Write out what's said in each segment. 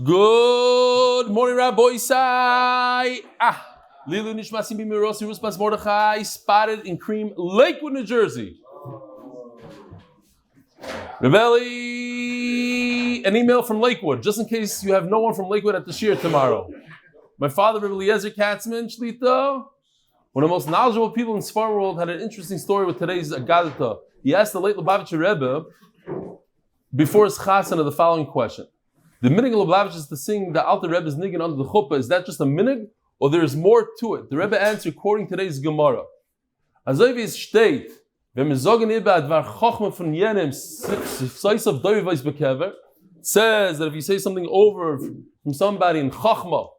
Good morning, Rabbi Isai. Lilu Nishmasim Bimirosi Ruspas Mordechai spotted in cream, Lakewood, New Jersey. Rebelli, an email from Lakewood, just in case you have no one from Lakewood at the Shir tomorrow. My father, Rabbi Eliezer Katzman, Shlita, one of the most knowledgeable people in the Sfar world, had an interesting story with today's Agadata. He asked the late Lubavitcher Rebbe before his chasana the following question. The minig of Lubavitch is to sing the Alter Rebbe's niggin under the chuppah. Is that just a minig, or there is more to it? The Rebbe answered, quoting today's Gemara. Azoy wie es steht, wenn wir sagen über advar chochma von jenem seisav doivais bekever, says that if you say something over from somebody in chochma,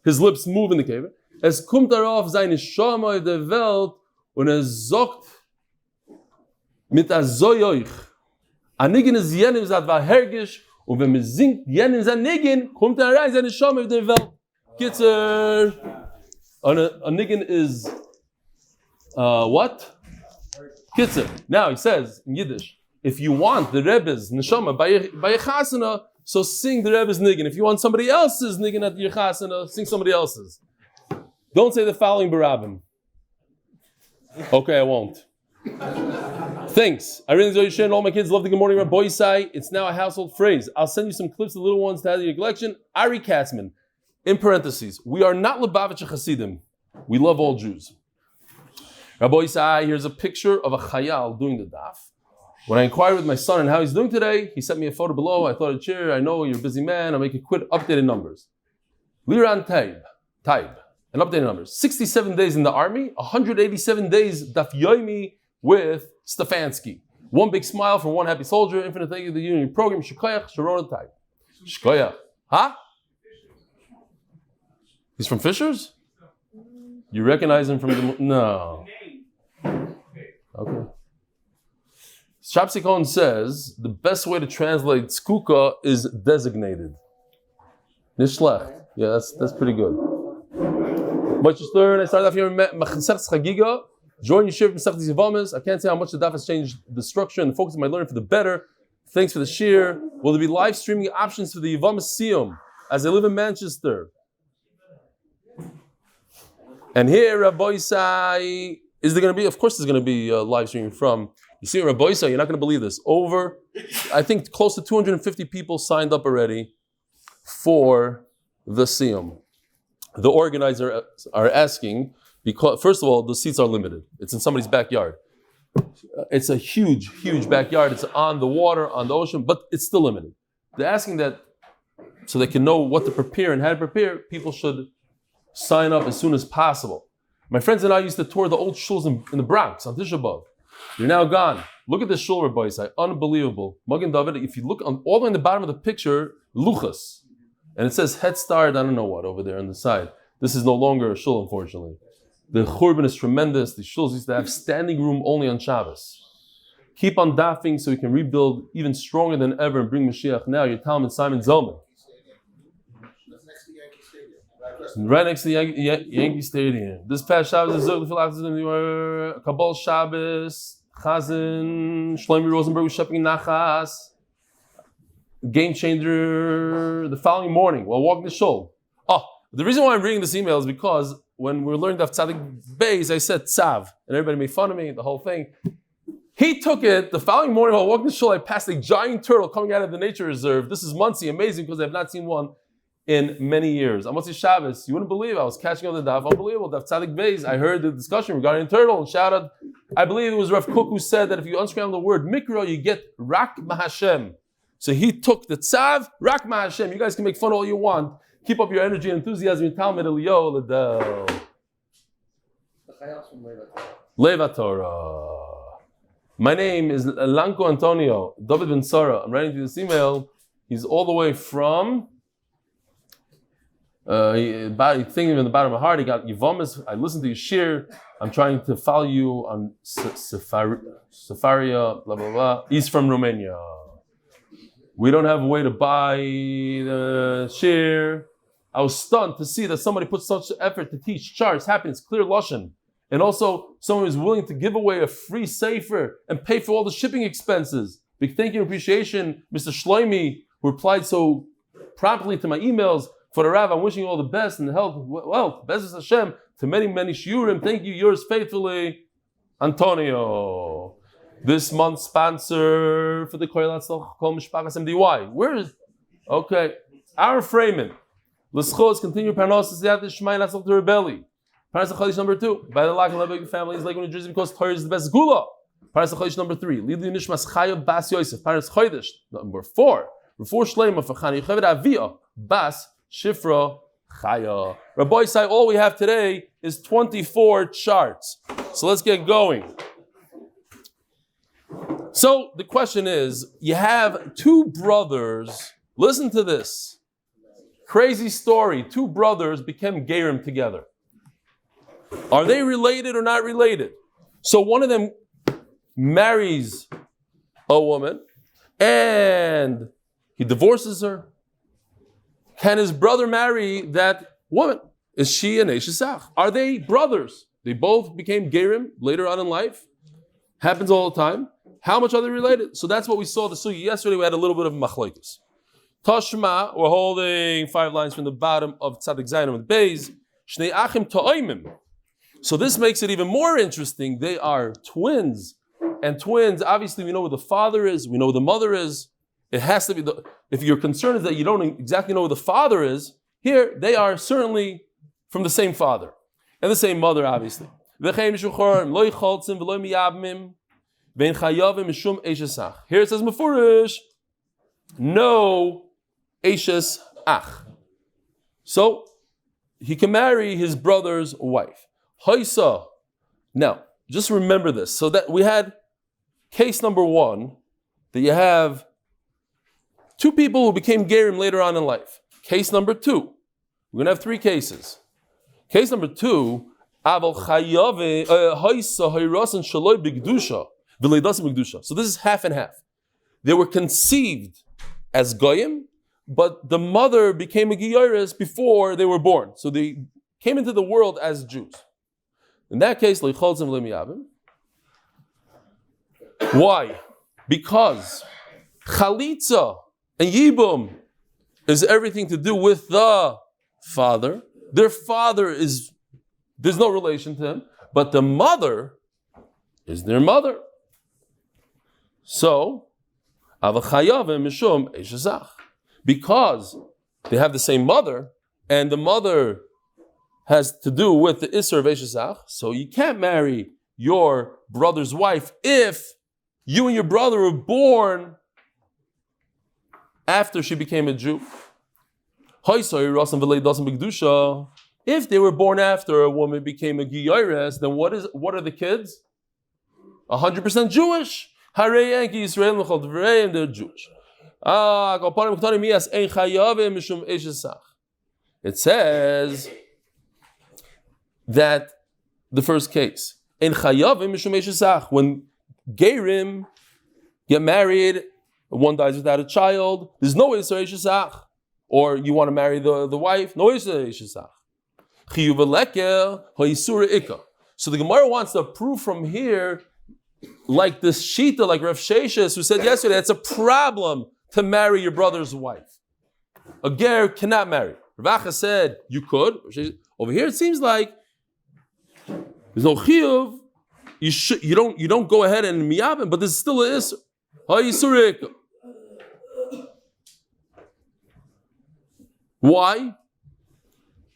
his lips move in the kever. Es kommt darauf seine Shama in der Welt und sagt mit azoyoich. A niggin is jenem advar hergish. Und wenn man singt, jenen sein Niggin, kommt rein, seine Scham auf der Welt. Kitzer. A Niggin is, what? Kitzer. Now he says, in Yiddish, if you want the Rebbe's Neshama by your chasana, so sing the Rebbe's Niggin. If you want somebody else's Niggin at your chasana, sing somebody else's. Don't say the following barabim. Okay, I won't. Thanks. I really enjoy you sharing. All my kids love the Good Morning Rabbi Isai. It's now a household phrase. I'll send you some clips of the little ones to add to your collection. Ari Katzman, in parentheses, we are not Lubavitcher Hasidim. We love all Jews. Rabbi Isai, here's a picture of a chayal doing the daf. When I inquired with my son on how he's doing today, he sent me a photo below. I thought I'd share. I know you're a busy man. I'll make it quick, updated numbers. Liran Taib, and updated numbers. 67 days in the army, 187 days Daf Yomi with Stefansky. One big smile from one happy soldier. Infinite thank you to the union program. Shkoyach, Sharona Taib. Shkoyach. Huh? He's from Fishers? You recognize him from the... No. Okay. Shapsikon says the best way to translate skuka is designated. Nishlech. Yeah, that's pretty good. Much learn. I started off here in Masechtas Chagiga. Join Yosef from Yevamos. I can't say how much the daf has changed the structure and the focus of my learning for the better. Thanks for the shir. Will there be live streaming options for the Yevamos Siyum as I live in Manchester? And here, Rabbi Isai, is there going to be? Of course, there's going to be live streaming from. You see, Rabbi Isai, you're not going to believe this. Over, I think, close to 250 people signed up already for the Siyum. The organizers are asking. Because, first of all, the seats are limited. It's in somebody's backyard. It's a huge, huge backyard. It's on the water, on the ocean, but it's still limited. They're asking that so they can know what to prepare and how to prepare. People should sign up as soon as possible. My friends and I used to tour the old shuls in the Bronx on Tisha B'Av. They're now gone. Look at this shul, Rabbi Isai. Unbelievable. Magen David, if you look on, all the way in the bottom of the picture, Lzchus. And it says Head Start, I don't know what, over there on the side. This is no longer a shul, unfortunately. The churban is tremendous. The shuls used to have standing room only on Shabbos. Keep on daffing so we can rebuild even stronger than ever and bring Mashiach now. Your Talmud Simon Zellman. That's next to Yankee Stadium. Right next to Yankee Stadium. This past Shabbos is Kabbalah Shabbos, Chazan, Shlomi Rosenberg was shepherding Nachas. Game changer the following morning while walking the shul. Oh, the reason why I'm reading this email is because when we were learning Daf Beis, I said tzav, and everybody made fun of me, the whole thing. He took it, the following morning while walking the shul, I passed a giant turtle coming out of the nature reserve. This is Muncie, amazing, because I've not seen one in many years. On Muncie Shabbos, you wouldn't believe, I was catching up the Daf, unbelievable, Daf Beis, I heard the discussion regarding the turtle, and shouted, I believe it was Rav Kook who said that if you unscramble the word mikro, you get rak mahashem. So he took the tzav, rak mahashem. You guys can make fun all you want. Keep up your energy and enthusiasm in Talmud Elio Ladel. Leva Torah. My name is Lanko Antonio, David Ben Sara. I'm writing to this email. He's all the way from, thinking in the bottom of my heart, he got Yevamos. I listened to your shir. I'm trying to follow you on Safaria, blah, blah, blah. He's from Romania. We don't have a way to buy the shir. I was stunned to see that somebody put such effort to teach charts, happiness, clear Lashon. And also, someone who's willing to give away a free sefer and pay for all the shipping expenses. Big thank you and appreciation, Mr. Shloimi, who replied so promptly to my emails. For the Rav, I'm wishing you all the best and health, wealth, Bezos Hashem, to many, many shiurim. Thank you, yours faithfully, Antonio. This month's sponsor for the hatzlacha called Mishpakas MDY. Where is? Okay. Ahron Fraiman. Lzchus, continue parnasah, siyadta, dishmaya, hatzlacha to rebelli. Parnasah Chodesh number 2. By the Lock and Lebovic family is Lakewood NJ because Torah is the best segulah. Parnasah Chodesh number 3. Lidli nishmas chaya bas Yosef. Parnasah Chodesh number 4. Refuah Shilayma for Yוכbed Aviya bas Shfara chaya. Rabbi Sai, all we have today is 24 charts. So let's get going. So the question is, you have two brothers. Listen to this. Crazy story. Two brothers became gerim together. Are they related or not related? So one of them marries a woman and he divorces her. Can his brother marry that woman? Is she an Eishesach? Are they brothers? They both became gerim later on in life. Happens all the time. How much are they related? So that's what we saw the sugi yesterday. We had a little bit of machlokes. Tashma, we're holding 5 lines from the bottom of Tzadik Zayin Amud Beis. Shnei achim ta'oimim. So this makes it even more interesting. They are twins. And twins, obviously we know who the father is, we know who the mother is. It has to be, if your concern is that you don't exactly know who the father is, here they are certainly from the same father. And the same mother, obviously. Here it says mefurish, no eishes ach. So he can marry his brother's wife. Hoisa. Now, just remember this. So that we had case number 1, that you have two people who became gerim later on in life. Case number 2, we're going to have 3 cases. Case number 2, so this is half and half. They were conceived as goyim, but the mother became a giyaris before they were born. So they came into the world as Jews. In that case, why? Because chalitza and yibum is everything to do with the father. Their father is, there's no relation to him, but the mother is their mother. So, because they have the same mother, and the mother has to do with the Isser of Eshesach, so you can't marry your brother's wife if you and your brother were born after she became a Jew. If they were born after a woman became a Giyares, then what are the kids? 100% Jewish. They're Jewish. It says that the first case, when Gerim get married, one dies without a child, there's no Isser Eshesach. Or you want to marry the wife, no Isser Eshesach. So the Gemara wants to prove from here, like this Shita, like Rav Sheshes, who said yesterday, it's a problem to marry your brother's wife. A ger cannot marry. Rav Acha said you could. Over here it seems like there's no chiyuv. You don't go ahead and miyabim, but there's still an isser. Why?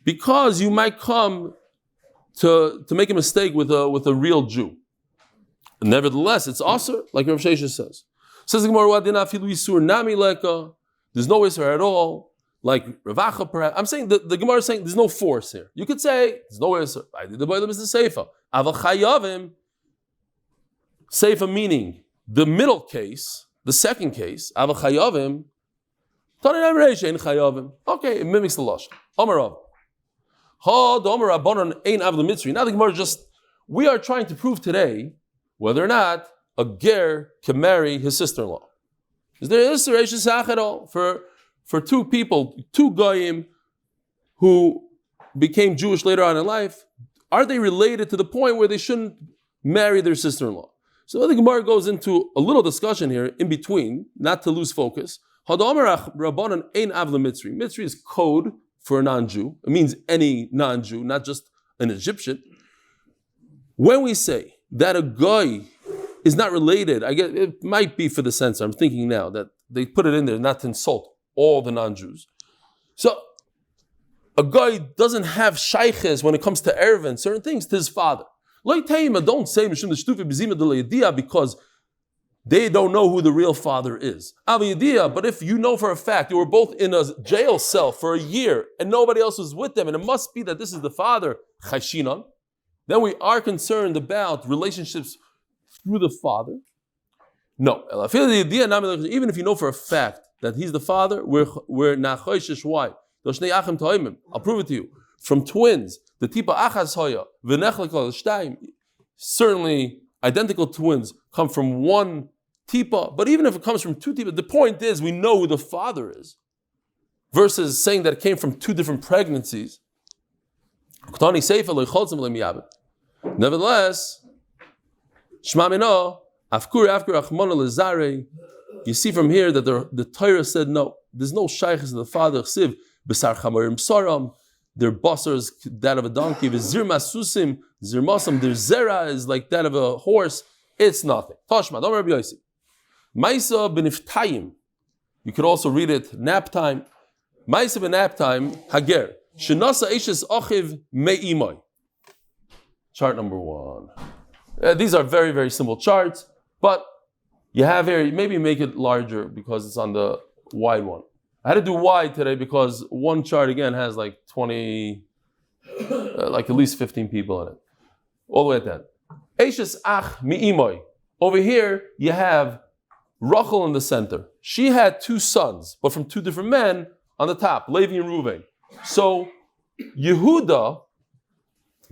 Because you might come to make a mistake with a real Jew. Nevertheless, it's also like Rav Sheshes says. Says the Gemara, there's no isser at all. Like Rav Acha, perhaps. I'm saying the Gemara is saying there's no force here. You could say there's no isser. I did the boilam is the seifa. Aval chayavim. Seifa meaning the middle case, the second case. Aval chayavim. Tanin Reisha in chayavim. Okay, it mimics the lashon. Amarav. Ha the Amar Rabbanon ein av l'mitzri. Now the Gemara we are trying to prove today whether or not a ger can marry his sister-in-law. Is there isser eshesach at all for two people, two goyim who became Jewish later on in life? Are they related to the point where they shouldn't marry their sister-in-law? So the Gemara goes into a little discussion here in between, not to lose focus. Mitzri is code for a non-Jew. It means any non-Jew, not just an Egyptian. When we say that a guy is not related, I guess it might be for the sense, I'm thinking now, that they put it in there not to insult all the non-Jews. So, a guy doesn't have shayches when it comes to Erevin, certain things, to his father. Don't say because they don't know who the real father is. But if you know for a fact they were both in a jail cell for a year and nobody else was with them, and it must be that this is the father, then we are concerned about relationships through the father. No. Even if you know for a fact that he's the father, we're nachoshish. Why? I'll prove it to you. From twins, the tipa achas hoya, v'nechlekol shtayim, certainly identical twins come from one tipa, but even if it comes from two tipa, the point is we know who the father is, versus saying that it came from two different pregnancies. Nevertheless, you see from here that the Torah said no, there's no shaykhs of the father. Their bossers, that of a donkey. Zir masusim, zir masam. Their zera is like that of a horse. It's nothing. Tashma, don't Rabbi Yosef. Maisa b'niftayim. You could also read it nap time. Maisa b'nap time hager. Shenasa eishes achiv me'imoy. Chart number 1. These are very, very simple charts, but you have here, maybe make it larger because it's on the wide one. I had to do wide today because one chart again has like 20, like at least 15 people in it. All the way at that. Eishes ach mi'imoy. Over here, you have Rachel in the center. She had 2 sons, but from 2 different men on the top, Levi and Reuven. So Yehuda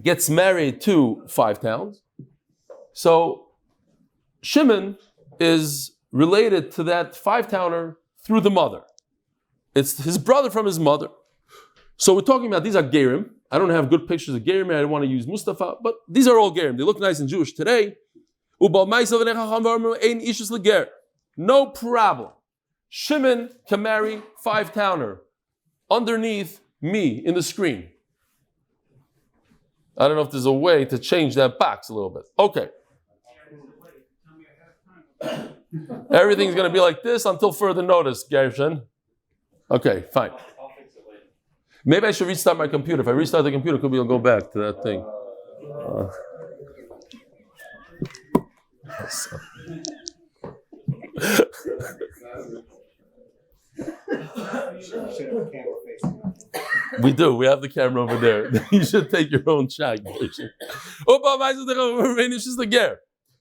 gets married to 5 towns. So Shimon is related to that 5-towner through the mother. It's his brother from his mother. So we're talking about, these are Gerim. I don't have good pictures of Gerim. I don't want to use Mustafa, but these are all Gerim. They look nice and Jewish today. No problem. Shimon can marry 5-towner underneath me in the screen. I don't know if there's a way to change that box a little bit. Okay. Everything's going to be like this until further notice, Gershon. Okay, fine. Maybe I should restart my computer. If I restart the computer, could be I'll go back to that thing. We do. We have the camera over there. You should take your own shot.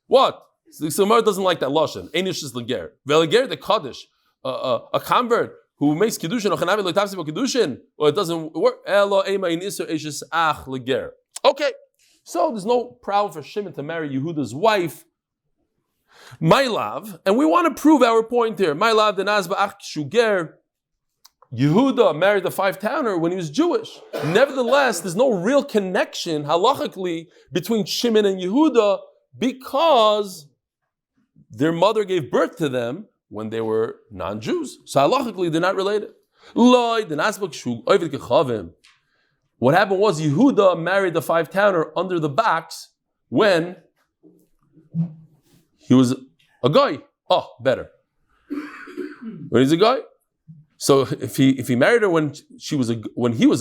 What? The Gemara doesn't like that lashon. Einish is leger. Veleger the kaddish, a convert who makes kiddushin or chanavi leitavsi kiddushin, or it doesn't work. Elo ema inisur eishes ach leger. Okay, so there's no problem for Shimon to marry Yehuda's wife. My love, and we want to prove our point here. My love, the nazba ach shuger. Yehuda married the 5-towner when he was Jewish. Nevertheless, there's no real connection halachically between Shimon and Yehuda because their mother gave birth to them when they were non-Jews. So halachically, they're not related. What happened was Yehuda married the 5-towner under the box when he was a guy. Oh, better. When he's a guy. So if he married her when he was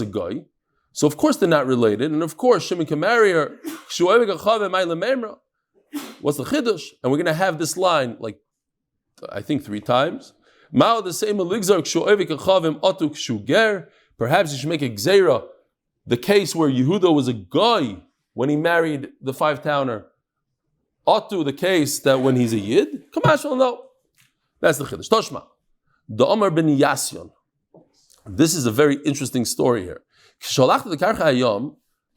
a guy, so of course they're not related, and of course Shimon can marry her. What's the chiddush? And we're going to have this line like I think 3 times. Perhaps you should make a gzeira, the case where Yehuda was a guy when he married the 5-towner. Atu, the case that when he's a yid. No, that's the chiddush. Toshma. The Omar ben Yasyon. This is a very interesting story here. I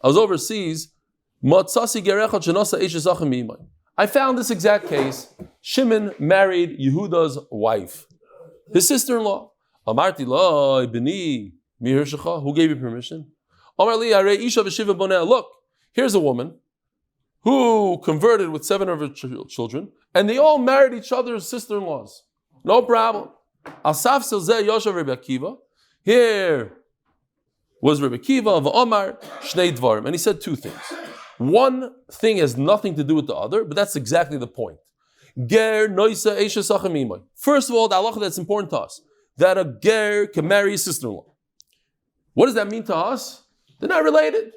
was overseas. I found this exact case. Shimon married Yehuda's wife, his sister-in-law. Who gave you permission? Look, here's a woman who converted with 7 of her children, and they all married each other's sister-in-laws. No problem. Al Safsel Zeh Yosef Rabbi Akiva. Here was Rabbi Akiva of Omar Shnei Dvarim, and he said two things. One thing has nothing to do with the other, but that's exactly the point. Ger noisa eisha sachem imay. First of all, the halacha that's important to us, that a ger can marry his sister-in-law. What does that mean to us? They're not related.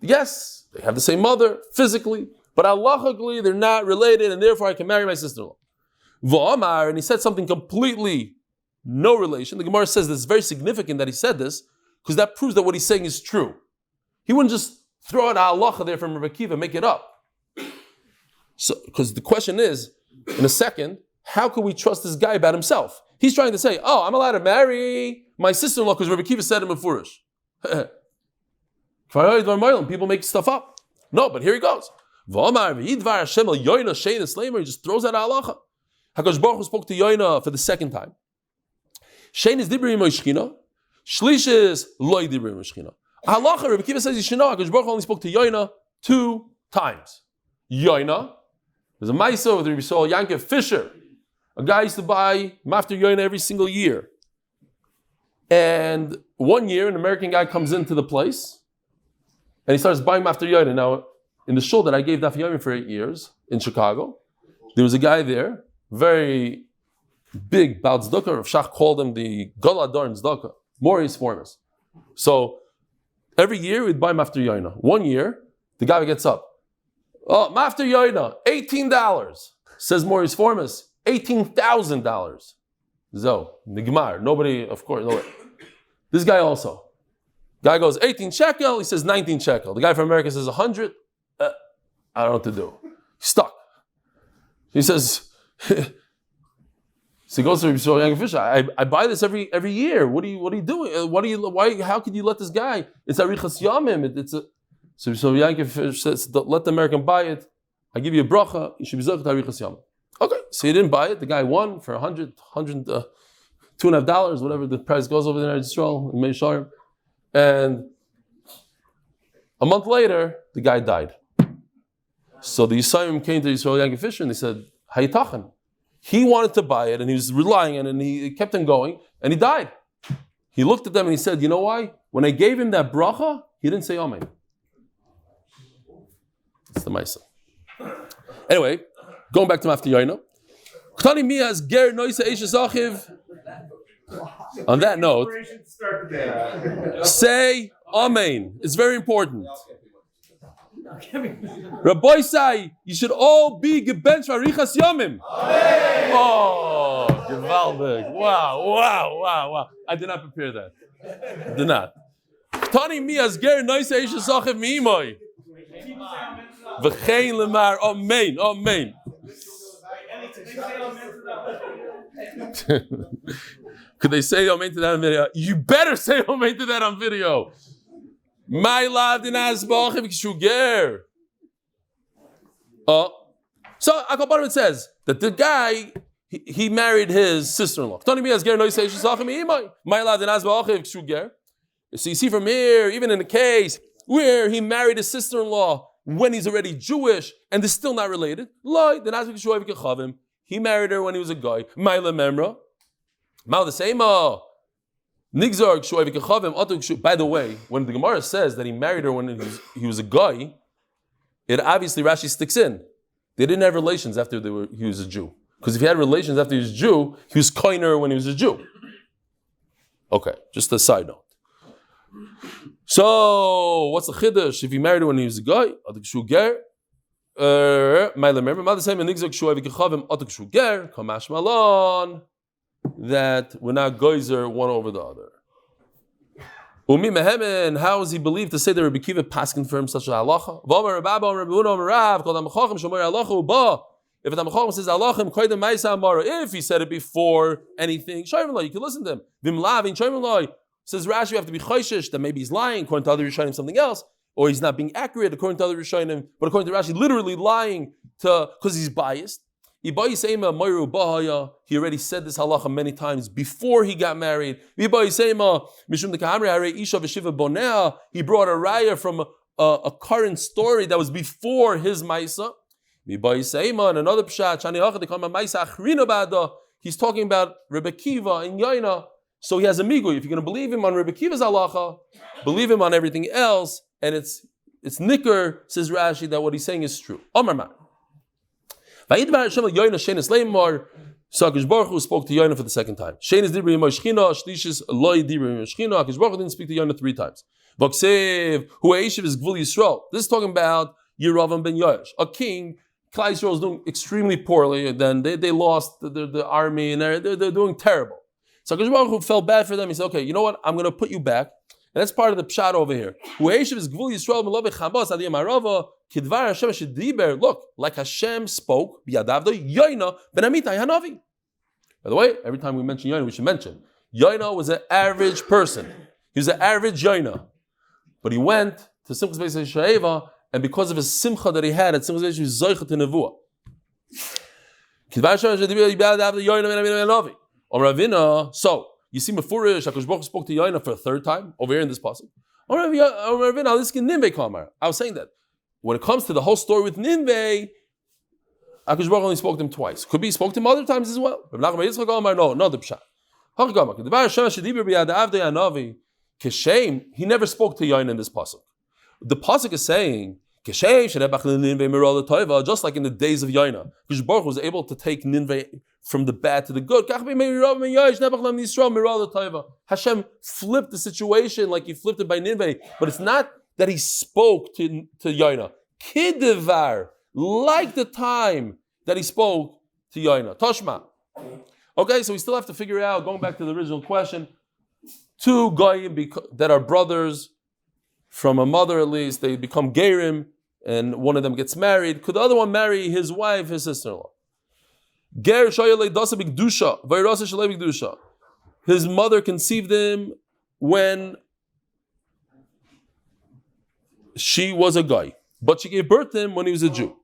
Yes, they have the same mother physically, but halachically they're not related, and therefore I can marry my sister-in-law. V'omar, and he said something completely no relation. The Gemara says that it's very significant that he said this, because that proves that what he's saying is true. He wouldn't just throw out a halacha there from Rabbi Akiva and make it up. So, because the question is, in a second, how can we trust this guy about himself? He's trying to say, oh, I'm allowed to marry my sister-in-law because Rabbi Akiva said it in Furish. People make stuff up. No, but here he goes. He just throws out a halacha. HaKadosh Baruch Hu spoke to Yoina for the second time. Shein is dibri moishchina. Shlish is loy dibri moishchina. Halacha, Rabbi Akiva says you should know. HaKadosh Baruch Hu only spoke to Yoina 2 times. Yoina, there's a Maisa with Rabbi Yisrael Yankev Fisher. A guy used to buy Mafter Yoina every single year. And one year, an American guy comes into the place and he starts buying Mafter Yoina. Now, in the shul that I gave Daf Yomi for 8 years in Chicago, there was a guy there, very big Baal Tzedakah. Rav Shach called him the Gadol Adar Tzedakah, Mori's Formas. So every year we'd buy Mafter Yoina. One year, the guy gets up. Oh, Mafter Yoina, $18. Says Mori's Formas, $18,000. Zo, Nigmar. Nobody, of course, nobody. This guy also. Guy goes 18 shekel, he says 19 shekel. The guy from America says 100. I don't know what to do. He's stuck. He says, so he goes to Rabbi Yisrael Fisher. I buy this every year. What are you doing? How could you let this guy? It's arichas yamim. So Yankev Fisher says, let the American buy it. I give you a bracha. You should be zochet arichas yamim. Okay, so he didn't buy it. The guy won for $2.50, whatever the price goes over there in Israel, in Meisharim. And a month later, the guy died. So the Yisayim came to Yisrael Yankev Fisher and they said, Hayitachan. He wanted to buy it and he was relying on it and he kept on going and he died. He looked at them and he said, you know why? When I gave him that bracha, he didn't say Amen. It's the Maisa. Anyway, going back to Mafti Yoina. On that note, say Amen. It's very important. Rabbi say you should all be gebench arichas yomim. Oh, gewaldig! Wow! I did not prepare that. I did not. Tani mi as ger noise eish sachev mi imoy. V'chein lemar Amen. Could they say Amen to that on video? You better say Amen to that on video. My love in asbach shuger. So Akabarim says that the guy he married his sister-in-law. So you see from here, even in a case where he married his sister-in-law when he's already Jewish and they're still not related, he married her when he was a guy. By the way, when the Gemara says that he married her when he was a guy, it obviously Rashi sticks in. They didn't have relations after he was a Jew. Because if he had relations after he was a Jew, he was koiner when he was a Jew. Okay, just a side note. So, what's the chiddush? If he married her when he was a guy, that we're not geyser one over the other. How is he believed to say that Rabbi Akiva paskin for him such a halacha? If the Mechachim says halachim koydem ma'isa amara, if he said it before anything, you can listen to him. Says Rashi, you have to be choishish that maybe he's lying according to other Rishonim something else, or he's not being accurate according to other Rishonim, but according to Rashi, literally lying because he's biased. He already said this halacha many times before he got married. He brought a raya from a current story that was before his maisa. And another pshat, he's talking about Rebbe Kiva and Yaina. So he has a migui. If you're going to believe him on Rebbe Kiva's halacha, believe him on everything else, and it's nicker, says Rashi, that what he's saying is true. Omar man. So HaKadosh Baruch Hu spoke to Yaina for the second time. Shein is dibri yimoshchina, shlishis loy dibri yimoshchina. HaKadosh Baruch Hu didn't speak to Yaina 3 times. V'ksev hu eishiv is gvul Yisrael. This is talking about Yeravam ben Yoash, a king. Klal Yisrael is doing extremely poorly. Then they lost the army, and they're doing terrible. So HaKadosh Baruch Hu felt bad for them. He said, okay, you know what? I'm going to put you back. And that's part of the pshat over here. Look, like Hashem spoke, by the way, every time we mention Yoina, we should mention Yoina was an average person. He was an average Yoina. But he went to Simchas Beis Sha'eva, and because of his simcha that he had at Simchas Beis, he was zoichet to nevuah. So, you see Mefurish, HaKadosh Baruch Hu spoke to Yaina for a 3rd time, over here in this passage. I was saying that. When it comes to the whole story with Ninveh, HaKadosh Baruch Hu only spoke to him twice. Could be he spoke to him other times as well. No, the pshat. He never spoke to Yaina in this pasuk. The pasuk is saying, just like in the days of Yaina, HaKadosh Baruch Hu was able to take Ninveh from the bad to the good. Hashem flipped the situation like he flipped it by Ninveh, but it's not that he spoke to Yaina. Kidevar, like the time that he spoke to Yaina. Toshma. Okay, so we still have to figure out, going back to the original question, 2 goyim that are brothers from a mother at least, they become gerim, and one of them gets married. Could the other one marry his wife, his sister-in-law? His mother conceived him when she was a guy, but she gave birth to him when he was a Jew.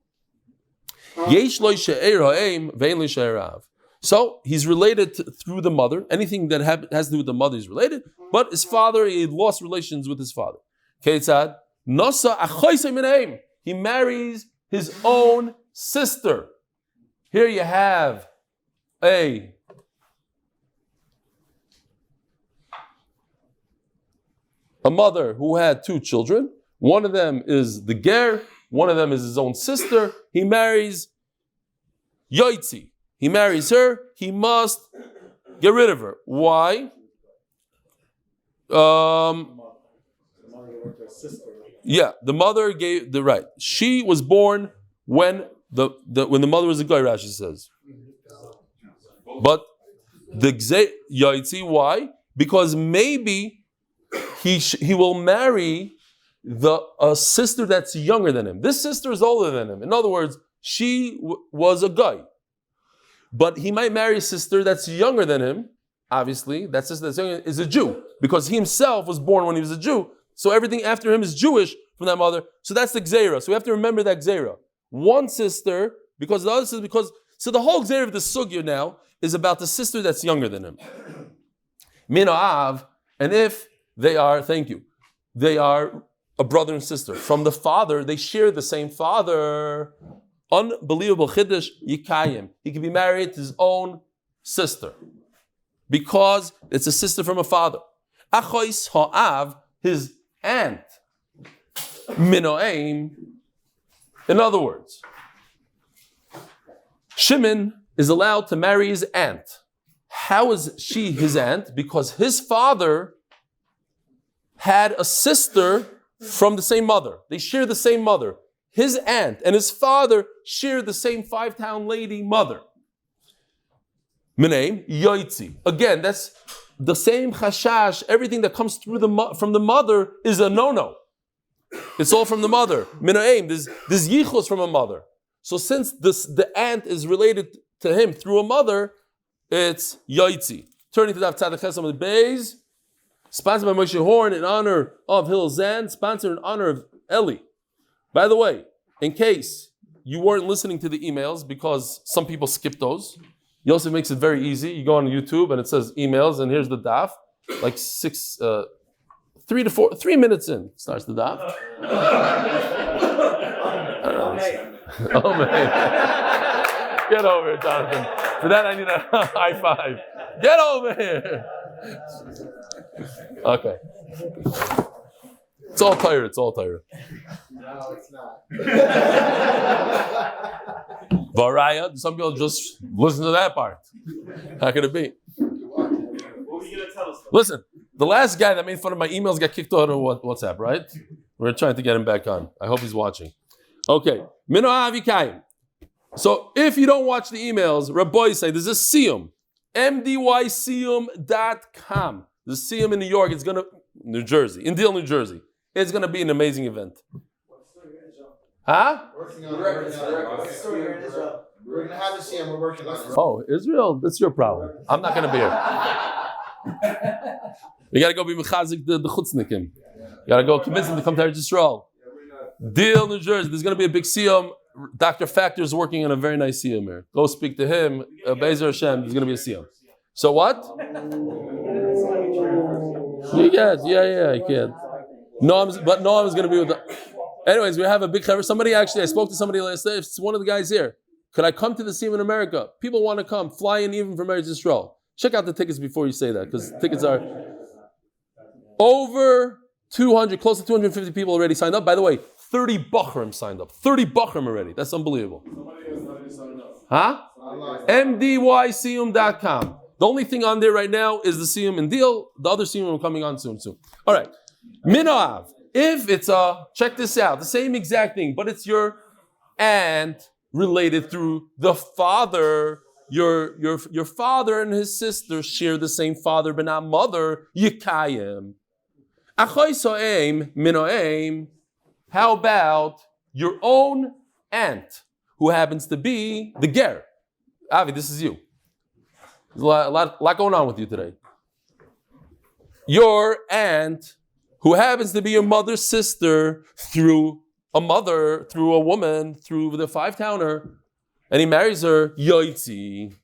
So he's related through the mother. Anything that has to do with the mother is related, but his father, he lost relations with his father. He marries his own sister. Here you have a mother who had 2 children. One of them is the ger, one of them is his own sister. He marries Yoitzi. He marries her. He must get rid of her. Why? Yeah, the mother gave the right. She was born when the mother was a guy, Rashi says. But the Yaitzi, why? Because maybe he will marry a sister that's younger than him. This sister is older than him. In other words, she was a guy. But he might marry a sister that's younger than him. Obviously, that sister that's younger is a Jew. Because he himself was born when he was a Jew. So everything after him is Jewish from that mother. So that's the Gzeira. So we have to remember that Gzeira. One sister, because the other sister, so the whole Gzeira of the Sugya now is about the sister that's younger than him. Mina'av, and if they are, they are a brother and sister. From the father, they share the same father. Unbelievable Chiddush, Yikayim. He can be married to his own sister. Because it's a sister from a father. Achois ha'av, his aunt. Minoaim. In other words, Shimon is allowed to marry his aunt. How is she his aunt? Because his father had a sister from the same mother. They share the same mother. His aunt and his father share the same 5-town lady mother. Minaim, Yoitzi. Again, that's the same chashash. Everything that comes through from the mother is a no-no. It's all from the mother. Minaim, there's yichus from a mother. So since the aunt is related to him through a mother, it's Yoitzi. Turning to Daf Amud Beis, sponsored by Moshe Horn in honor of Hillel Zand, sponsored in honor of Eli. By the way, in case you weren't listening to the emails because some people skip those, Yosef makes it very easy. You go on YouTube and it says emails, and here's the daf, like 3 minutes in starts the daf. Oh man, get over it, Jonathan. For that, I need a high five. Get over here. Okay. It's all Torah. It's all Torah. No, it's not. Varaya, some people just listen to that part. How could it be? What were you going to tell us? Listen, the last guy that made fun of my emails got kicked out of WhatsApp, right? We're trying to get him back on. I hope he's watching. Okay. Mino avikayim. So if you don't watch the emails, Rabbi say there's a siyum. mdysiyum.com. The siyum in New York, it's going to, New Jersey, in Deal, New Jersey. It's going to be an amazing event. Huh? We're going to have a CM. We're working on it. Oh, Israel, that's your problem. I'm not going to be here. You got to go be mechazik the chutznikim. You got to go convince them to come to Eretz Yisrael. Deal, New Jersey. There's going to be a big siyum. Dr. Factor is working on a very nice siyum here. Go speak to him. Be'ezer Hashem, there's going to be a siyum. So what? You can't. Yeah, you can't. But Noam's going to be with the... Anyways, we have a big chaver. Somebody actually, I spoke to somebody last night. It's one of the guys here. Could I come to the siyum in America? People want to come. Fly in even from Eretz Yisrael. Check out the tickets before you say that, because tickets are over 200, close to 250 people already signed up. By the way, 30 Bachrim signed up. 30 Bachrim already. That's unbelievable. Huh? mdysiyum.com. The only thing on there right now is the siyum and deal. The other siyum are coming on soon. All right. Minoav. If it's check this out, the same exact thing, but it's your aunt related through the father. Your father and his sister share the same father, but not mother. Yikayim. Achoy so'eim mino'eim. How about your own aunt, who happens to be the ger? Avi, this is you. There's a lot going on with you today. Your aunt, who happens to be your mother's sister through a mother, through a woman, through the five-towner, and he marries her, yoitzi.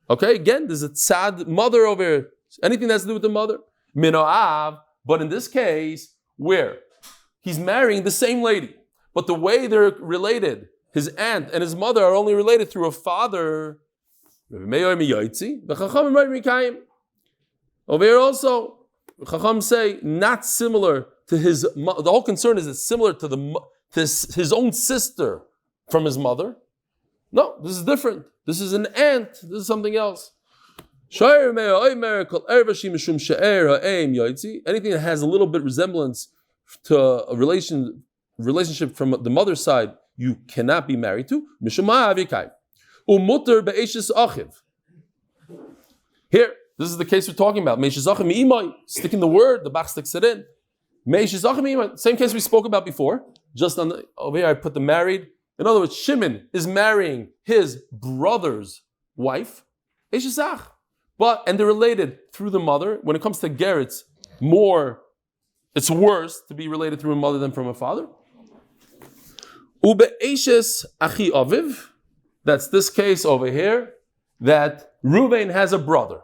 Okay, again, there's a tzad mother over here. Anything that's to do with the mother. Mino'av, but in this case, where? He's marrying the same lady, but the way they're related, his aunt and his mother are only related through a father. Over here also, Chacham say not similar to his. The whole concern is it's similar to his own sister from his mother. No, this is different. This is an aunt. This is something else. Anything that has a little bit resemblance to a relationship from the mother's side, you cannot be married to. Here, this is the case we're talking about. Sticking the word, the Bach sticks it in. Same case we spoke about before. Just over here, I put the married. In other words, Shimon is marrying his brother's wife. And they're related through the mother. When it comes to ger, it's worse to be related through a mother than from a father. That's this case over here, that Reuben has a brother,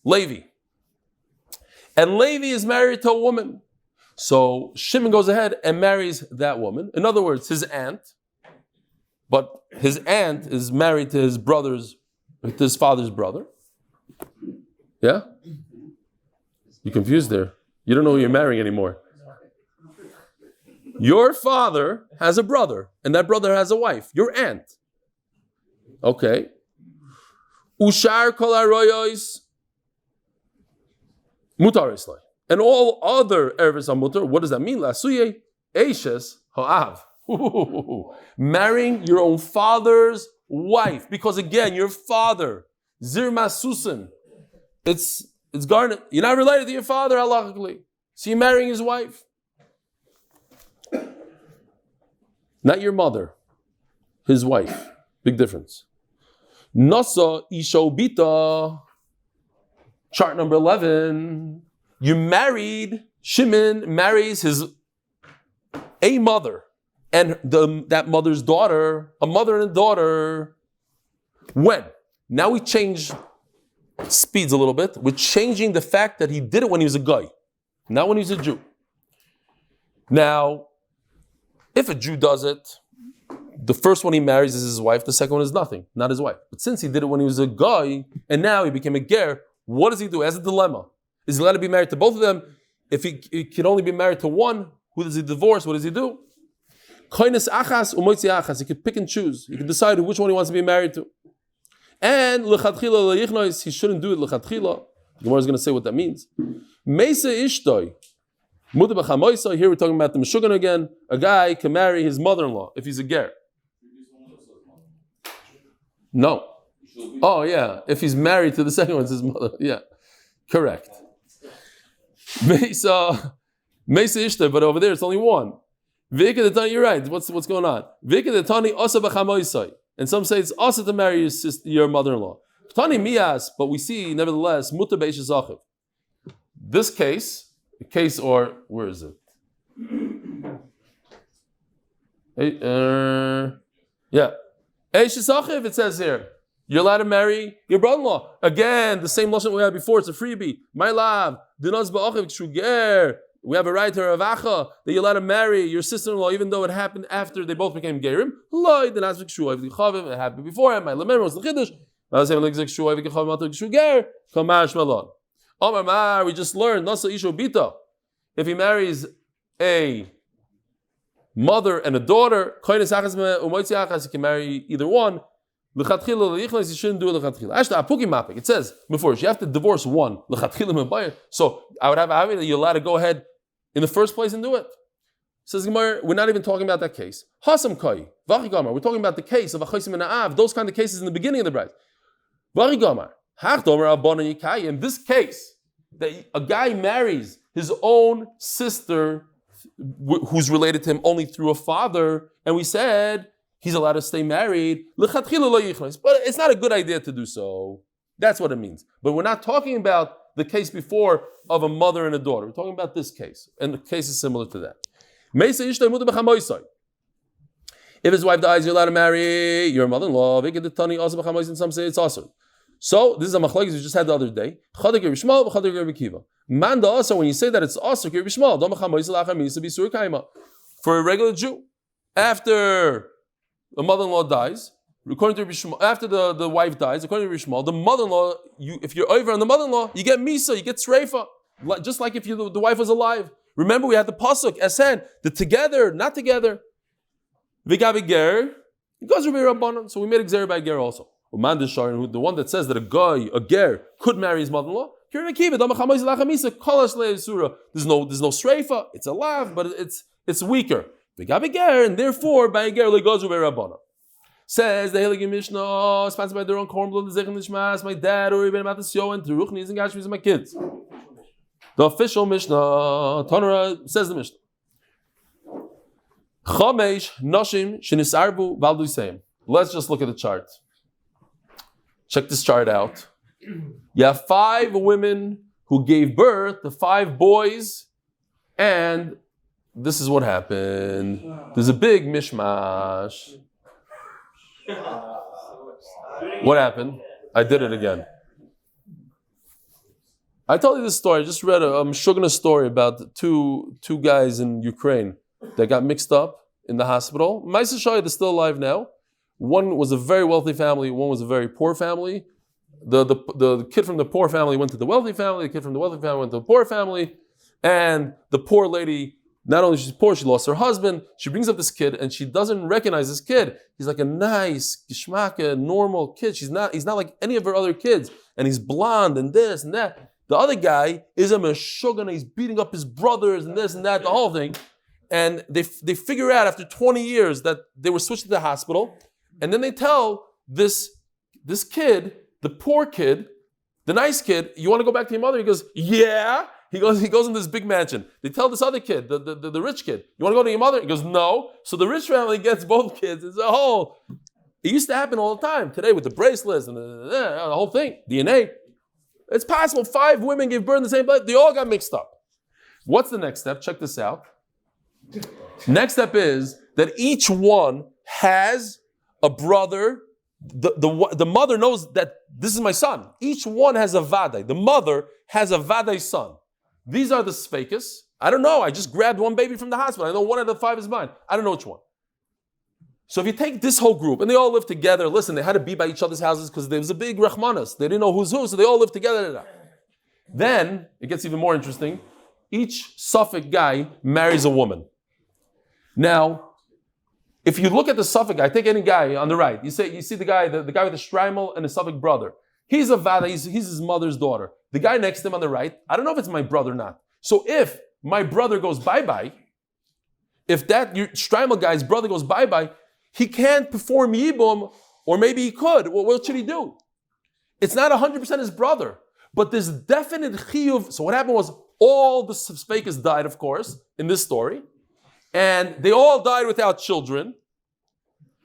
Levi. And Levi is married to a woman. So Shimon goes ahead and marries that woman. In other words, his aunt. But his aunt is married to his father's brother. Yeah? You're confused there. You don't know who you're marrying anymore. Your father has a brother, and that brother has a wife. Your aunt. Okay. Ushar kol haroyos mutar islay. And all other erves are mutar. What does that mean? Lasuye eishes ha'av. Marrying your own father's wife. Because again, your father, Zir Masusin, it's garnet. You're not related to your father, halachically. So you're marrying his wife. Not your mother, his wife. Big difference. Nasa Ishobita, chart number 11. You married, Shimon marries a mother and that mother's daughter, a mother and a daughter. When? Now we change speeds a little bit. We're changing the fact that he did it when he was a guy, not when he was a Jew. Now, if a Jew does it, the first one he marries is his wife, the second one is nothing, not his wife. But since he did it when he was a guy, and now he became a ger, what does he do? He has a dilemma. Is he allowed to be married to both of them? If he can only be married to one, who does he divorce? What does he do? He could pick and choose. He can decide which one he wants to be married to. And he shouldn't do it lechatchila. The Gemara is going to say what that means. Meisa ishtoi. Here we're talking about the Meshuggah again. A guy can marry his mother-in-law if he's a ger. No. Oh yeah, if he's married to the second one, it's his mother. Yeah, correct. Meisa ishtoi, but over there it's only one. You're right. What's going on? And some say it's also to marry your mother-in-law. But we see, nevertheless, this case, or where is it? Yeah. It says here, you're allowed to marry your brother-in-law. Again, the same lesson we had before, it's a freebie. My love, we have a right to Ravacha that you're allowed to marry your sister-in-law even though it happened after they both became Gerim. It happened before him. My lemon was the Chiddush. We just learned if he marries a mother and a daughter, he can marry either one. You shouldn't do it. It says before you have to divorce one. So I would have that you're allowed to go ahead in the first place and do it. Says Gemara, we're not even talking about that case. We're talking about the case of a chaysim and a'av, those kind of cases in the beginning of the bride. In this case, that a guy marries his own sister who's related to him only through a father, and we said he's allowed to stay married. But it's not a good idea to do so. That's what it means. But we're not talking about the case before of a mother and a daughter. We're talking about this case. And the case is similar to that. If his wife dies, you're allowed to marry your mother-in-law. And some say it's also. So this is a machlokes we just had the other day. Manda also, when you say that it's also for a regular Jew, after the mother-in-law dies, according to Rishmal, after the wife dies, according to Rishmal, the mother-in-law, if you're over on the mother-in-law, you get misa, you get sreifa, just like if the wife was alive. Remember, we had the pasuk esen, the together, not together. V'gabi ger, it goes Rabbi Rabbanan. So we made a gzer by ger also. The one that says that a ger, could marry his mother-in-law. There's no sreifa. It's a lav, but it's weaker. V'gabi ger, and therefore by a ger le goes Rabbi Rabbanan. Says the Heilige Mishnah, sponsored by their own korban, the Zechon Nishmas, my dad, or even Matasyo, and Teruchnis and Gashmis, and my kids. The official Mishnah, Torah, says the Mishnah. Chamesh Noshim Shenisarbu Valduseim. Let's just look at the chart. Check this chart out. You have 5 women who gave birth to 5 boys, and this is what happened. There's a big mishmash. What happened? I did it again. I told you this story. I just read a Meshuggah story about two guys in Ukraine that got mixed up in the hospital. Maisa Shayad is still alive now. One was a very wealthy family. One was a very poor family. The kid from the poor family went to the wealthy family. The kid from the wealthy family went to the poor family. And the poor lady, not only she's poor, she lost her husband. She brings up this kid, and she doesn't recognize this kid. He's like a nice, gishmaka, normal kid. He's not like any of her other kids. And he's blonde and this and that. The other guy is a meshuggah, he's beating up his brothers and this and that, the whole thing. And they figure out after 20 years that they were switched to the hospital. And then they tell this kid, the poor kid, the nice kid, you want to go back to your mother? He goes, yeah. He goes in this big mansion. They tell this other kid, the rich kid, you want to go to your mother? He goes, no. So the rich family gets both kids. It's it used to happen all the time. Today with the bracelets and the whole thing, DNA. It's possible 5 women gave birth in the same place. They all got mixed up. What's the next step? Check this out. Next step is that each one has a brother. The mother knows that this is my son. Each one has a vadai. The mother has a vadai son. These are the spakis. I don't know. I just grabbed one baby from the hospital. I know one out of the 5 is mine. I don't know which one. So if you take this whole group, and they all live together, listen, they had to be by each other's houses because there was a big rachmanas. They didn't know who's who, so they all lived together. Then, it gets even more interesting. Each Suffolk guy marries a woman. Now, if you look at the Suffolk guy, take any guy on the right, you see the guy with the Shtreimel and the Suffolk brother. He's a Vada, he's his mother's daughter. The guy next to him on the right, I don't know if it's my brother or not. So if my brother goes bye-bye, if that Shtreimel guy's brother goes bye-bye, he can't perform Yibum, or maybe he could. Well, what should he do? It's not 100% his brother, but there's definite chiyuv. So what happened was all the Sfeikas died, of course, in this story, and they all died without children.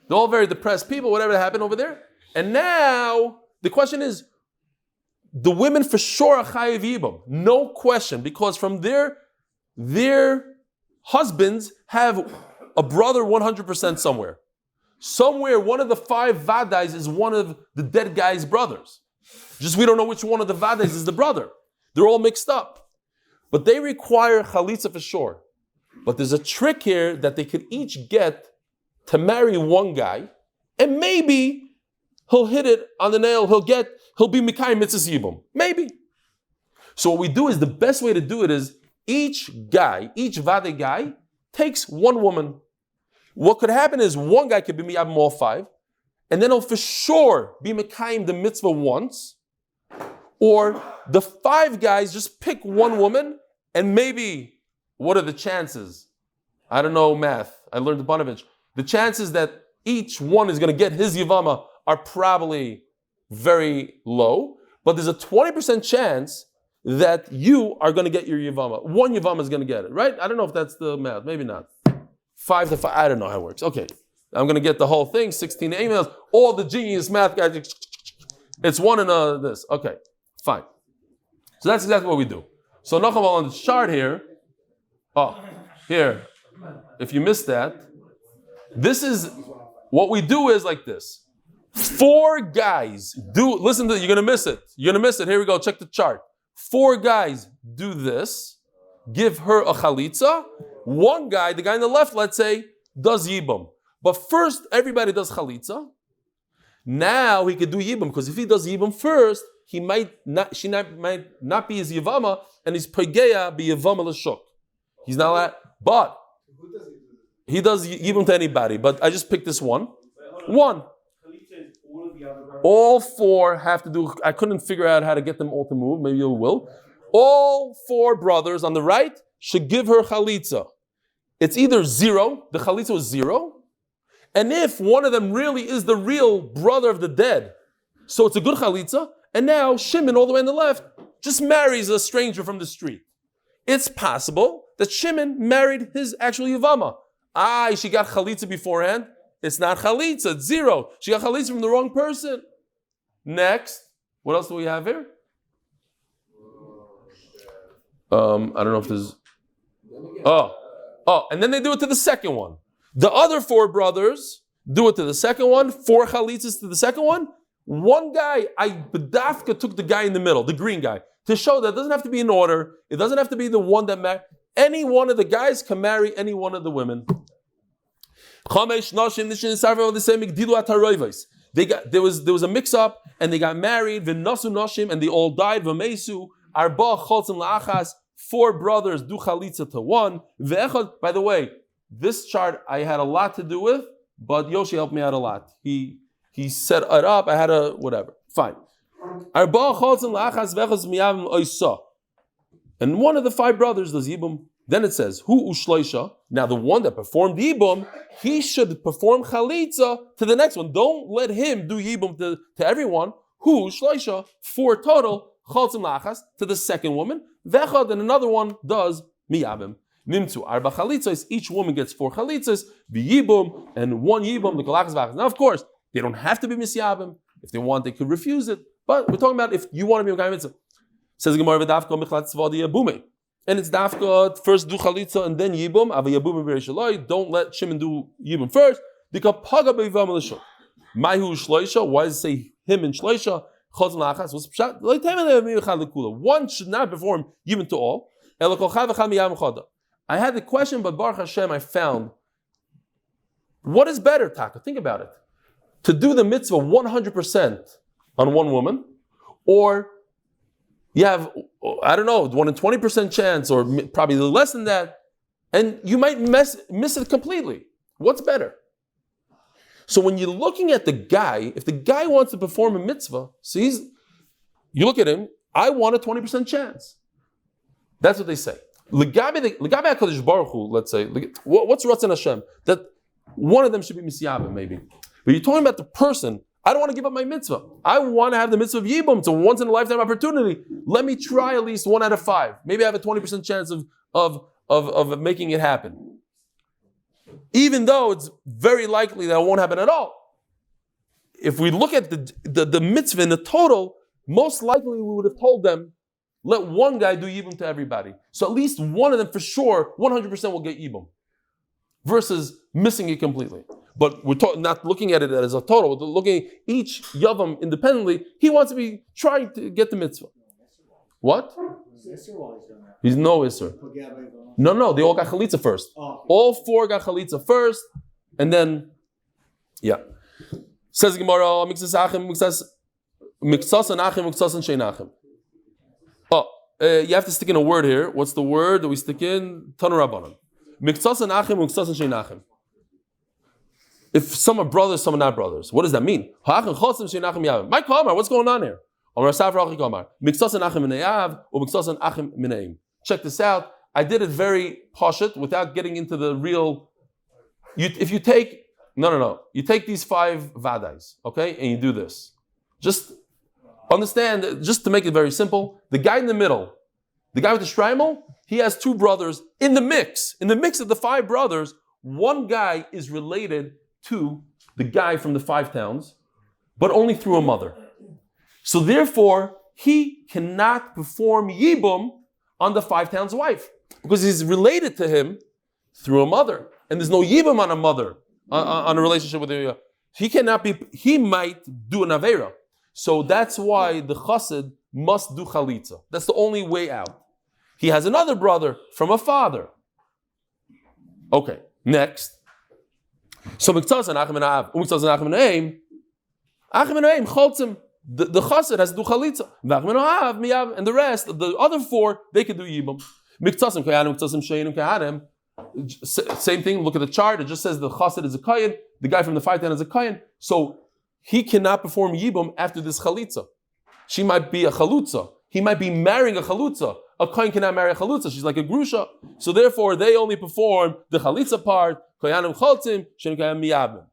They're all very depressed people, whatever happened over there. And now the question is, the women for sure are chayiv yibum, no question, because from their husbands have a brother 100% somewhere. Somewhere, one of the 5 vadais is one of the dead guy's brothers. Just we don't know which one of the vadais is the brother. They're all mixed up. But they require chalitza for sure. But there's a trick here that they could each get to marry one guy, and maybe he'll hit it on the nail, he'll be Mikayim Mitzvahs Yibum. Maybe. So what we do is, the best way to do it is, each vadai guy, takes one woman. What could happen is one guy could be miyabim all 5, and then he'll for sure be mekayim the mitzvah once, or the 5 guys just pick one woman, and maybe, what are the chances? I don't know math. I learned the Bonovich. The chances that each one is going to get his yivama are probably very low, but there's a 20% chance that you are going to get your yivama. One yivama is going to get it, right? I don't know if that's the math. Maybe not. 5 to 5, I don't know how it works. Okay, I'm going to get the whole thing, 16 emails, all the genius math guys, it's one and this. Okay, fine. So that's exactly what we do. So Nachum on the chart here, here, if you missed that, this is, what we do is like this. 4 guys listen to it, you're going to miss it. You're going to miss it. Here we go, check the chart. 4 guys do this, give her a chalitza. One guy, the guy on the left, let's say, does yibum. But first, everybody does chalitza. Now he could do yibum, because if he does yibum first, she might not be his yivama, and he's pegeya be yivama l'shuk. He's not allowed, but he does yibum to anybody. But I just picked this one. One. All 4 have to do. I couldn't figure out how to get them all to move. Maybe you will. All 4 brothers on the right should give her chalitza. It's either 0, the chalitza was 0, and if one of them really is the real brother of the dead, so it's a good chalitza, and now Shimon, all the way on the left, just marries a stranger from the street. It's possible that Shimon married his actual yivama. She got chalitza beforehand. It's not chalitza, it's 0. She got chalitza from the wrong person. Next, what else do we have here? I don't know if there's... and then they do it to the second one. The other 4 brothers do it to the second one, 4 chalitzas to the second one. One guy, Bedafka took the guy in the middle, the green guy, to show that it doesn't have to be in order. It doesn't have to be the one that married. Any one of the guys can marry any one of the women. There was a mix-up, and they got married, v'nasu nashim, and they all died, v'meisu, arba cholzim la'achas, 4 brothers do chalitza to one. By the way, this chart I had a lot to do with, but Yoshi helped me out a lot. He set it up, I had a whatever. Fine. And one of the 5 brothers does yibum. Then it says, Hu ushloisha. Now the one that performed yibum, he should perform chalitza to the next one. Don't let him do yibum to everyone. Hu ushloisha, 4 total, cholzim lachas, to the second woman. Vechad, and another one does miyabim. Nimtzu arba chalitzos, each woman gets 4 chalitzos, v'yibum, and 1 yibum, the kolachas v'achas. Now, of course, they don't have to be misyabim. If they want, they could refuse it. But we're talking about if you want to be a mitzvah. Says Gemara v'dafka michlat tzvadi yabume. And it's dafka, first do chalitza and then yibum. Ava yabum v'reishaloi. Don't let Shimon do yibum first. Because paga be'ivam l'shuk. Maihu shloisha. Why does it say him and shloisha? Chazon lachas. What's pshat? One should not perform yibum to all. I had the question, but Baruch Hashem, I found What is better, Taka? Think about it. To do the mitzvah 100% on one woman, or you have, I don't know, 1 in 20% chance, or probably less than that, and you might miss it completely. What's better? So when you're looking at the guy, if the guy wants to perform a mitzvah, so you look at him, I want a 20% chance. That's what they say. L'gabe HaKadosh Baruch Hu, let's say, what's Ratzon Hashem? That one of them should be Misyabim, maybe. But you're talking about the person. I don't want to give up my mitzvah. I want to have the mitzvah of Yibum. It's a once-in-a-lifetime opportunity. Let me try at least 1 out of 5. Maybe I have a 20% chance of making it happen. Even though it's very likely that it won't happen at all. If we look at the mitzvah in the total, most likely we would have told them, let one guy do Yibum to everybody. So at least one of them for sure, 100% will get Yibum. Versus missing it completely. But we're not looking at it as a total. We're looking at each Yavam independently. He wants to be trying to get the mitzvah. What? He's no Isser. No, they all got Chalitza first. All 4 got Chalitza first, and then, yeah. Says the Gemara, Miksas Achim, Miksas and Achim, Miksas and Shein Achim. You have to stick in a word here. What's the word that we stick in? Tanu Rabbanan. Miksas and Achim, Miksas and Shein Achim. If some are brothers, some are not brothers. What does that mean? My Kamar, what's going on here? Check this out. I did it very poshut without getting into the real. If you take you take these 5 vadais, okay, and you do this. Just understand, just to make it very simple, the guy in the middle, the guy with the shtreimel, he has 2 brothers in the mix. In the mix of the 5 brothers, one guy is related to the guy from the 5 towns, but only through a mother. So therefore, he cannot perform Yibum on the 5 towns wife, because he's related to him through a mother. And there's no Yibum on a mother, on a relationship with her. He might do an Aveira. So that's why the Chassid must do Chalitza. That's the only way out. He has another brother from a father. Okay, next. So Miksas and Achim and Av, Miksas and Achim and Aim, Choltzim, the Chassid has to do Chalitza. Achim and Av, Miyav, and the rest, the other 4, they can do Yibum. Miktasim Kayanim, Miktasim Sheinim Kayanim. Same thing, look at the chart, it just says the Chassid is a Kayan, the guy from the 5 town is a Kayan. So he cannot perform Yibum after this Chalitza. She might be a Chalutza. He might be marrying a Chalutza. A Kayan cannot marry a Chalutza. She's like a Grusha. So therefore, they only perform the Chalitza part. Koyanim Choltzim, Shenim Kayam Miyabim.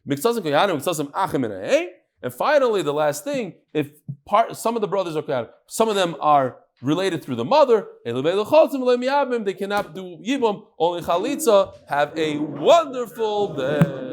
Miktasim Koyanim, Miktasim Achim and Aim. And finally, the last thing, if some of the brothers are Koyanim, some of them are related through the mother, they cannot do Yibum, only Chalitza. Have a wonderful day.